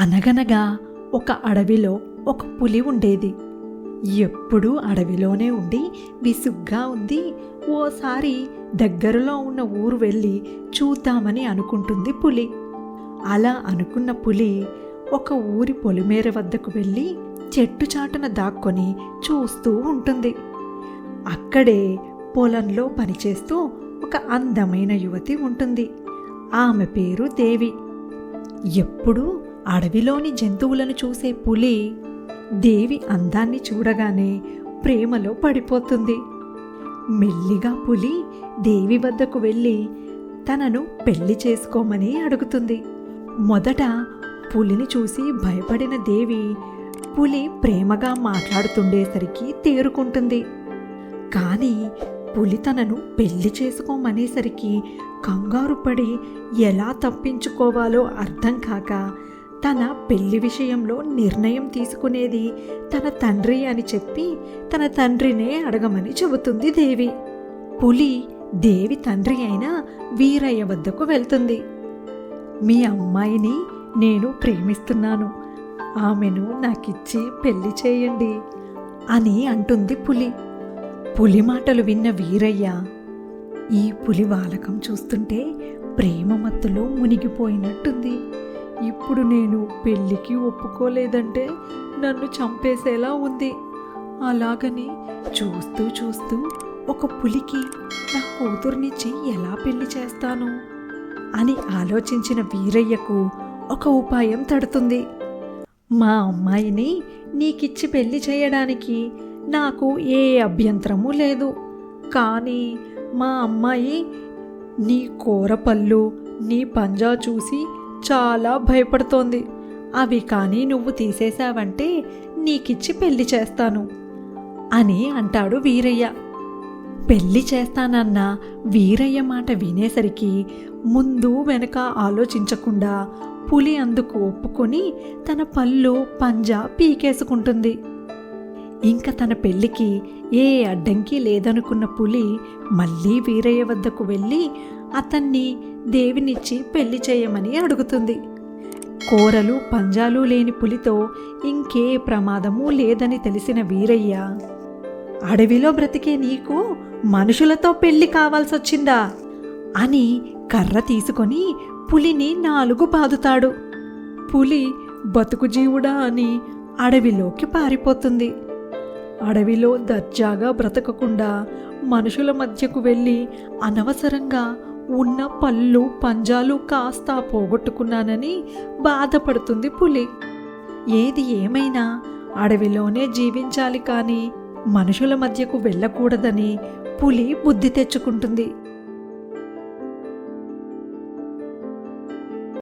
అనగనగా ఒక అడవిలో ఒక పులి ఉండేది. ఎప్పుడూ అడవిలోనే ఉండి విసుగ్గా ఉంది. ఓసారి దగ్గరలో ఉన్న ఊరు వెళ్ళి చూద్దామని అనుకుంటుంది పులి. అలా అనుకున్న పులి ఒక ఊరి పొలిమేర వద్దకు వెళ్ళి చెట్టు చాటున దాక్కొని చూస్తూ ఉంటుంది. అక్కడే పొలంలో పనిచేస్తూ ఒక అందమైన యువతి ఉంటుంది. ఆమె పేరు దేవి. ఎప్పుడూ అడవిలోని జంతువులను చూసే పులి దేవి అందాన్ని చూడగానే ప్రేమలో పడిపోతుంది. మెల్లిగా పులి దేవి వద్దకు వెళ్ళి తనను పెళ్లి చేసుకోమని అడుగుతుంది. మొదట పులిని చూసి భయపడిన దేవి పులి ప్రేమగా మాట్లాడుతుండేసరికి తేరుకుంటుంది. కానీ పులి తనను పెళ్లి చేసుకోమనేసరికి కంగారు పడి ఎలా తప్పించుకోవాలో అర్థం కాక తన పెళ్లి విషయంలో నిర్ణయం తీసుకునేది తన తండ్రి అని చెప్పి తన తండ్రినే అడగమని చెబుతుంది దేవి. పులి దేవి తండ్రి అయిన వీరయ్య వద్దకు వెళ్తుంది. మీ అమ్మాయిని నేను ప్రేమిస్తున్నాను, ఆమెను నాకిచ్చి పెళ్లి చేయండి అని అంటుంది పులి. పులి మాటలు విన్న వీరయ్య ఈ పులి వాలకం చూస్తుంటే ప్రేమ మత్తులో మునిగిపోయినట్టుంది. ఇప్పుడు నేను పెళ్ళికి ఒప్పుకోలేదంటే నన్ను చంపేసేలా ఉంది. అలాగని చూస్తూ చూస్తూ ఒక పులికి నా కూతుర్నిచ్చి ఎలా పెళ్లి చేస్తాను అని ఆలోచించిన వీరయ్యకు ఒక ఉపాయం తడుతుంది. మా అమ్మాయిని నీకిచ్చి పెళ్లి చేయడానికి నాకు ఏ అభ్యంతరము లేదు. కానీ మా అమ్మాయి నీ కూర పళ్ళు, నీ పంజా చూసి చాలా భయపడుతోంది. అవి కానీ నువ్వు తీసేశావంటే నీకిచ్చి పెళ్లి చేస్తాను అని అంటాడు వీరయ్య. పెళ్లి చేస్తానన్న వీరయ్య మాట వినేసరికి ముందు వెనక ఆలోచించకుండా పులి అందుకు ఒప్పుకొని తన పళ్ళు పంజా పీకేసుకుంటుంది. ఇంకా తన పెళ్లికి ఏ అడ్డంకి లేదనుకున్న పులి మళ్ళీ వీరయ్య వద్దకు వెళ్ళి అతన్ని దేవినిచ్చి పెళ్లి చేయమని అడుగుతుంది. కూరలు పంజాలు లేని పులితో ఇంకే ప్రమాదమూ లేదని తెలిసిన వీరయ్య, అడవిలో బ్రతికే నీకు మనుషులతో పెళ్లి కావాల్సొచ్చిందా అని కర్ర తీసుకొని పులిని 4 బాదుతాడు. పులి బతుకు జీవుడా అని అడవిలోకి పారిపోతుంది. అడవిలో దర్జాగా బ్రతకకుండా మనుషుల మధ్యకు వెళ్ళి అనవసరంగా ఉన్న పళ్ళు పంజాలు కాస్త పోగొట్టుకున్నానని బాధపడుతుంది పులి. ఏది ఏమైనా అడవిలోనే జీవించాలి కానీ మనుషుల మధ్యకు వెళ్ళకూడదని పులి బుద్ధి తెచ్చుకుంటుంది.